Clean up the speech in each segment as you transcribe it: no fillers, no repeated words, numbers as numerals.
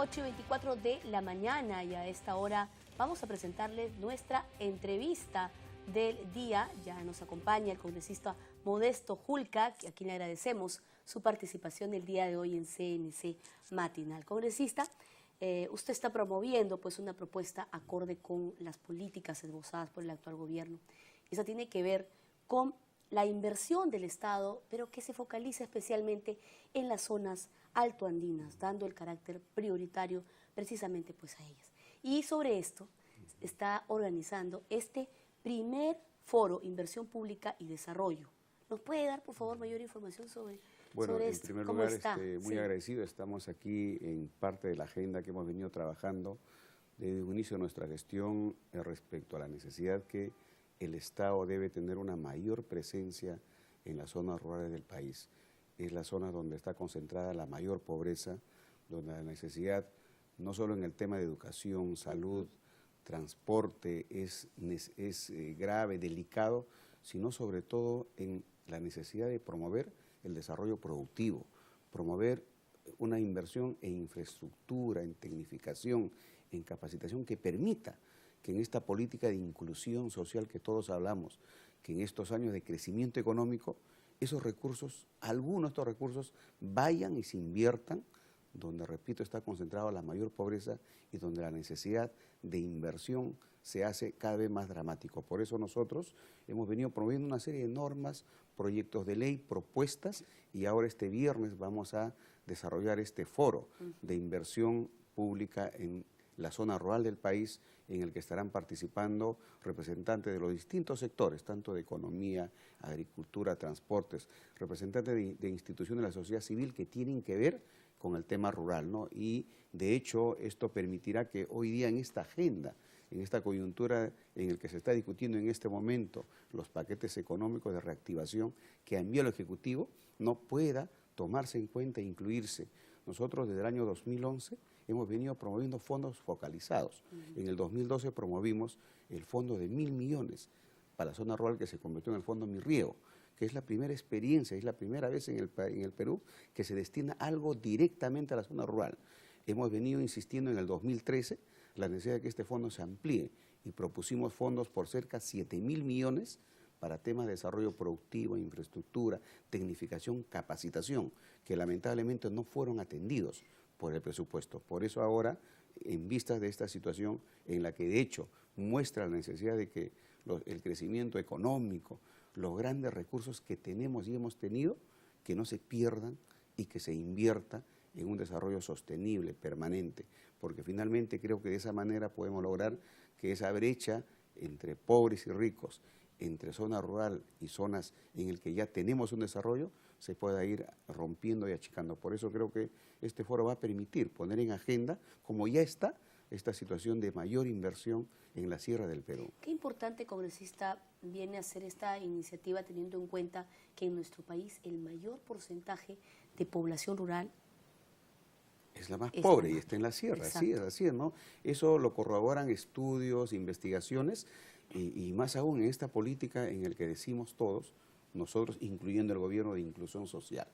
8:24 de la mañana y a esta hora vamos a presentarles nuestra entrevista del día. Ya nos acompaña el congresista Modesto Julca, a quien le agradecemos su participación el día de hoy en CNC Matinal. Congresista, usted está promoviendo pues una propuesta acorde con las políticas esbozadas por el actual gobierno. Esa tiene que ver con la inversión del Estado, pero que se focaliza especialmente en las zonas altoandinas, dando el carácter prioritario precisamente pues a ellas. Y sobre esto está organizando este primer foro Inversión Pública y Desarrollo. ¿Nos puede dar, por favor, mayor información sobre esto? Bueno, en primer lugar, muy agradecido. Estamos aquí en parte de la agenda que hemos venido trabajando desde el inicio de nuestra gestión respecto a la necesidad que el Estado debe tener una mayor presencia en las zonas rurales del país. Es la zona donde está concentrada la mayor pobreza, donde la necesidad, no solo en el tema de educación, salud, transporte, es grave, delicado, sino sobre todo en la necesidad de promover el desarrollo productivo, promover una inversión en infraestructura, en tecnificación, en capacitación que permita que en esta política de inclusión social que todos hablamos, que en estos años de crecimiento económico, esos recursos, algunos de estos recursos vayan y se inviertan donde, repito, está concentrada la mayor pobreza y donde la necesidad de inversión se hace cada vez más dramático. Por eso nosotros hemos venido promoviendo una serie de normas, proyectos de ley, propuestas, y ahora este viernes vamos a desarrollar este foro de inversión pública en la zona rural del país, en el que estarán participando representantes de los distintos sectores, tanto de economía, agricultura, transportes, representantes de instituciones de la sociedad civil que tienen que ver con el tema rural, ¿no? Y de hecho esto permitirá que hoy día en esta agenda, en esta coyuntura en el que se está discutiendo en este momento los paquetes económicos de reactivación que envió el Ejecutivo, no pueda tomarse en cuenta e incluirse. Nosotros desde el año 2011 hemos venido promoviendo fondos focalizados. En el 2012 promovimos el fondo de 1.000 millones para la zona rural que se convirtió en el fondo Mi Riego, que es la primera experiencia, es la primera vez en el Perú que se destina algo directamente a la zona rural. Hemos venido insistiendo en el 2013 la necesidad de que este fondo se amplíe y propusimos fondos por cerca de 7.000 millones para temas de desarrollo productivo, infraestructura, tecnificación, capacitación, que lamentablemente no fueron atendidos por el presupuesto. Por eso ahora, en vistas de esta situación en la que de hecho muestra la necesidad de que el crecimiento económico, los grandes recursos que tenemos y hemos tenido, que no se pierdan y que se invierta en un desarrollo sostenible, permanente, porque finalmente creo que de esa manera podemos lograr que esa brecha entre pobres y ricos, entre zona rural y zonas en el que ya tenemos un desarrollo, se pueda ir rompiendo y achicando. Por eso creo que este foro va a permitir poner en agenda, como ya está, esta situación de mayor inversión en la Sierra del Perú. Qué importante, congresista, viene a ser esta iniciativa teniendo en cuenta que en nuestro país el mayor porcentaje de población rural es la más pobre y está en la sierra, así es, ¿no? Eso lo corroboran estudios, investigaciones y más aún en esta política en la que decimos todos, nosotros incluyendo el gobierno de inclusión social,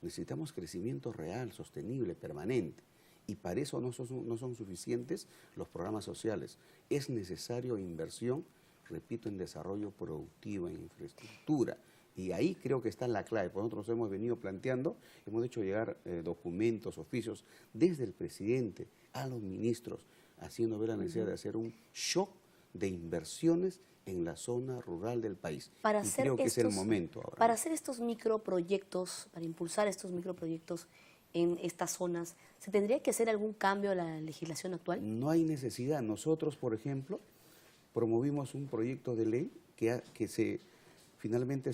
necesitamos crecimiento real, sostenible, permanente. Y para eso no son suficientes los programas sociales. Es necesario inversión, repito, en desarrollo productivo, en infraestructura. Y ahí creo que está la clave. Nosotros hemos venido planteando, hemos hecho llegar documentos, oficios, desde el presidente a los ministros, haciendo ver la necesidad de hacer un shock de inversiones en la zona rural del país. Y creo que es el momento ahora. Para hacer estos microproyectos, para impulsar estos microproyectos en estas zonas, ¿se tendría que hacer algún cambio a la legislación actual? No hay necesidad. Nosotros, por ejemplo, promovimos un proyecto de ley que finalmente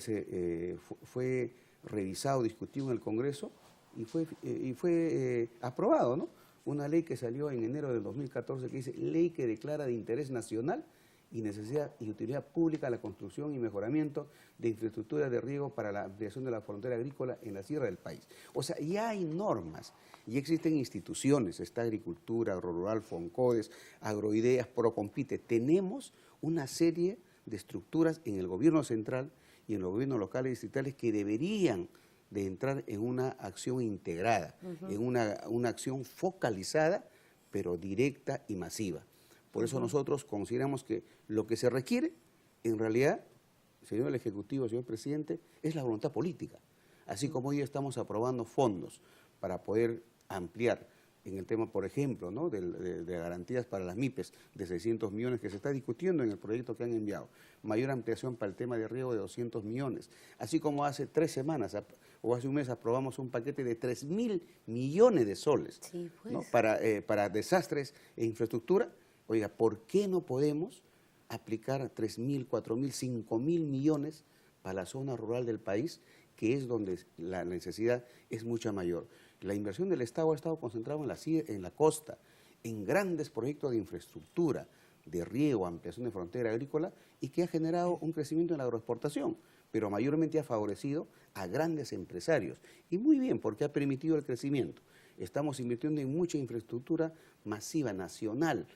fue revisado, discutido en el Congreso y fue aprobado, ¿no? Una ley que salió en enero del 2014 que dice Ley que declara de interés nacional y necesidad y utilidad pública la construcción y mejoramiento de infraestructura de riego para la ampliación de la frontera agrícola en la sierra del país. O sea, ya hay normas, ya existen instituciones, está Agricultura, Agrorural, Foncodes, Agroideas, Procompite. Tenemos una serie de estructuras en el gobierno central y en los gobiernos locales y distritales que deberían de entrar en una acción integrada, en una acción focalizada pero directa y masiva. Por eso nosotros consideramos que lo que se requiere, en realidad, señor el Ejecutivo, señor Presidente, es la voluntad política. Así como hoy estamos aprobando fondos para poder ampliar en el tema, por ejemplo, ¿no?, de garantías para las MIPES de 600 millones que se está discutiendo en el proyecto que han enviado. Mayor ampliación para el tema de riego de 200 millones. Así como hace 3 semanas o hace un mes aprobamos un paquete de 3.000 millones de soles, sí, pues, ¿no?, para desastres e infraestructura. Oiga, ¿por qué no podemos aplicar 3.000, 4.000, 5.000 millones para la zona rural del país, que es donde la necesidad es mucha mayor? La inversión del Estado ha estado concentrada en la costa, en grandes proyectos de infraestructura, de riego, ampliación de frontera agrícola, y que ha generado un crecimiento en la agroexportación, pero mayormente ha favorecido a grandes empresarios. Y muy bien, porque ha permitido el crecimiento. Estamos invirtiendo en mucha infraestructura masiva, nacional,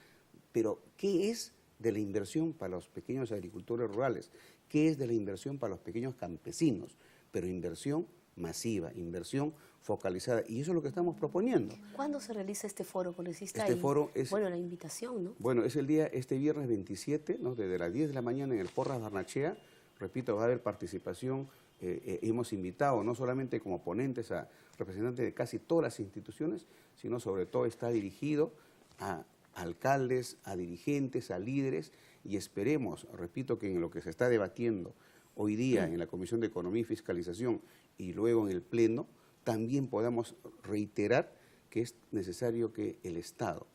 pero ¿qué es de la inversión para los pequeños agricultores rurales? ¿Qué es de la inversión para los pequeños campesinos? Pero inversión masiva, inversión focalizada, y eso es lo que estamos proponiendo. ¿Cuándo se realiza este foro congresista? Este foro es, bueno, la invitación, ¿no? Bueno, es este viernes 27, ¿no?, desde las 10 de la mañana en el Porras Barnechea. Repito, va a haber participación. Hemos invitado no solamente como ponentes a representantes de casi todas las instituciones, sino sobre todo está dirigido a alcaldes, a dirigentes, a líderes, y esperemos, repito, que en lo que se está debatiendo hoy día en la Comisión de Economía y Fiscalización y luego en el Pleno, también podamos reiterar que es necesario que el Estado,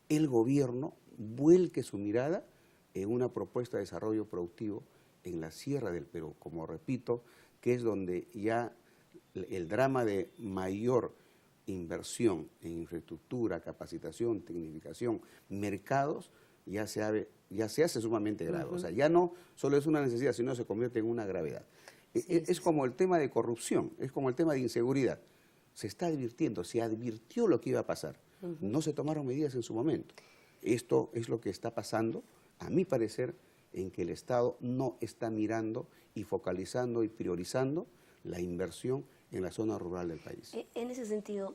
el gobierno, vuelque su mirada en una propuesta de desarrollo productivo en la Sierra del Perú, como repito, que es donde ya el drama de mayor inversión en infraestructura, capacitación, tecnificación, mercados, ya se hace sumamente grave. O sea, ya no solo es una necesidad, sino se convierte en una gravedad. Es como el tema de corrupción, es como el tema de inseguridad. Se está advirtiendo, se advirtió lo que iba a pasar. No se tomaron medidas en su momento. Esto es lo que está pasando, a mi parecer, en que el Estado no está mirando y focalizando y priorizando la inversión en la zona rural del país. En ese sentido,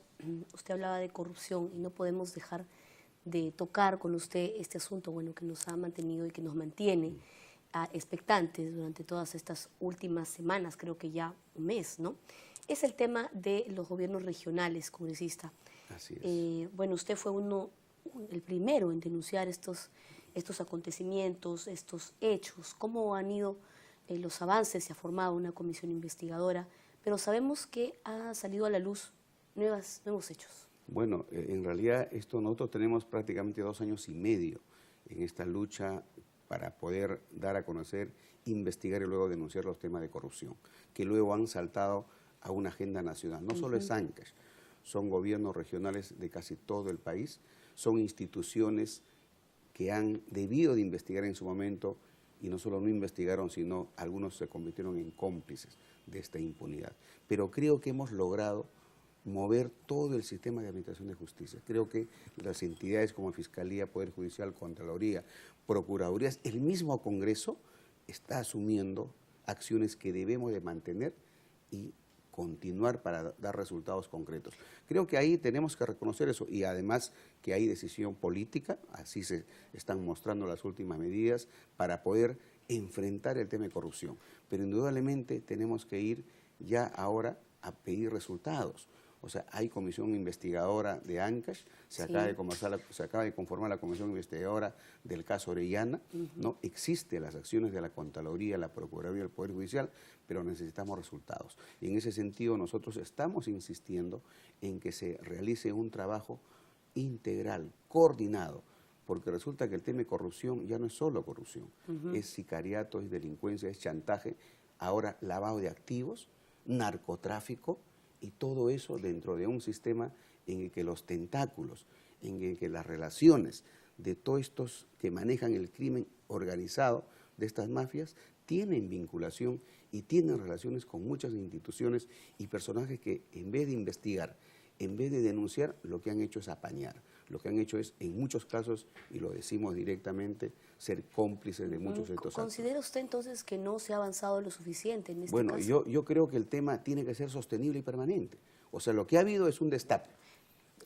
usted hablaba de corrupción y no podemos dejar de tocar con usted este asunto, bueno, que nos ha mantenido y que nos mantiene expectantes durante todas estas últimas semanas, creo que ya un mes, ¿no? Es el tema de los gobiernos regionales, congresista. Así es. Bueno, usted fue el primero en denunciar estos acontecimientos, estos hechos, cómo han ido los avances. Se ha formado una comisión investigadora, pero sabemos que ha salido a la luz nuevos hechos. Bueno, en realidad nosotros tenemos prácticamente 2 años y medio en esta lucha para poder dar a conocer, investigar y luego denunciar los temas de corrupción, que luego han saltado a una agenda nacional. No solo es Ancash, son gobiernos regionales de casi todo el país, son instituciones que han debido de investigar en su momento, y no solo no investigaron, sino algunos se convirtieron en cómplices de esta impunidad. Pero creo que hemos logrado mover todo el sistema de administración de justicia. Creo que las entidades como Fiscalía, Poder Judicial, Contraloría, Procuradurías, el mismo Congreso está asumiendo acciones que debemos de mantener y continuar para dar resultados concretos. Creo que ahí tenemos que reconocer eso, y además que hay decisión política, así se están mostrando las últimas medidas para poder enfrentar el tema de corrupción. Pero indudablemente tenemos que ir ya ahora a pedir resultados. O sea, hay comisión investigadora de Ancash, se acaba de conformar la comisión investigadora del caso Orellana, ¿no? Existen las acciones de la Contraloría, la Procuraduría y el Poder Judicial, pero necesitamos resultados. Y en ese sentido nosotros estamos insistiendo en que se realice un trabajo integral, coordinado, porque resulta que el tema de corrupción ya no es solo corrupción, es sicariato, es delincuencia, es chantaje, ahora lavado de activos, narcotráfico, y todo eso dentro de un sistema en el que los tentáculos, en el que las relaciones de todos estos que manejan el crimen organizado, de estas mafias, tienen vinculación y tienen relaciones con muchas instituciones y personajes que en vez de investigar, en vez de denunciar, lo que han hecho es apañar. Lo que han hecho es, en muchos casos, y lo decimos directamente, ser cómplices de muchos de estos actos. ¿Considera usted entonces que no se ha avanzado lo suficiente en este caso? Bueno, yo creo que el tema tiene que ser sostenible y permanente. O sea, lo que ha habido es un destape.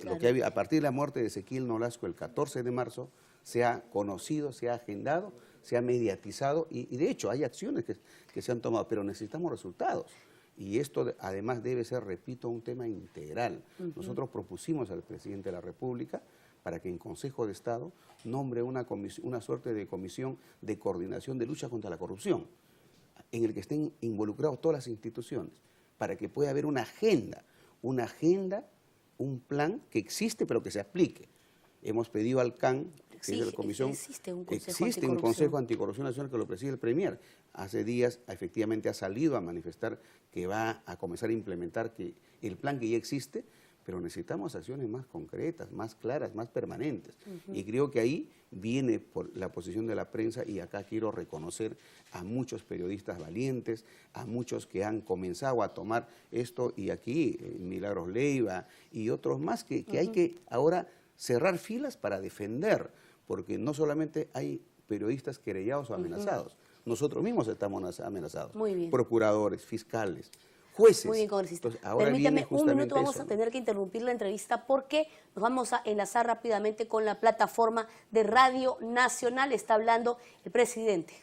Lo que a partir de la muerte de Ezequiel Nolasco el 14 de marzo se ha conocido, se ha agendado, se ha mediatizado y de hecho hay acciones que se han tomado, pero necesitamos resultados. Y esto además debe ser, repito, un tema integral. Nosotros propusimos al presidente de la República para que en Consejo de Estado nombre una suerte de comisión de coordinación de lucha contra la corrupción, en el que estén involucrados todas las instituciones, para que pueda haber una agenda, un plan que existe pero que se aplique. Hemos pedido al CAN, que es la comisión, existe un Consejo Anticorrupción Nacional que lo preside el Premier. Hace días efectivamente ha salido a manifestar que va a comenzar a implementar el plan que ya existe, pero necesitamos acciones más concretas, más claras, más permanentes. Y creo que ahí viene por la posición de la prensa, y acá quiero reconocer a muchos periodistas valientes, a muchos que han comenzado a tomar esto, y aquí Milagros Leiva y otros más que hay que ahora cerrar filas para defender, porque no solamente hay periodistas querellados o amenazados, nosotros mismos estamos amenazados, procuradores, fiscales, jueces. Muy bien, congresista. Permítame un minuto, vamos a tener que interrumpir la entrevista porque nos vamos a enlazar rápidamente con la plataforma de Radio Nacional. Está hablando el presidente.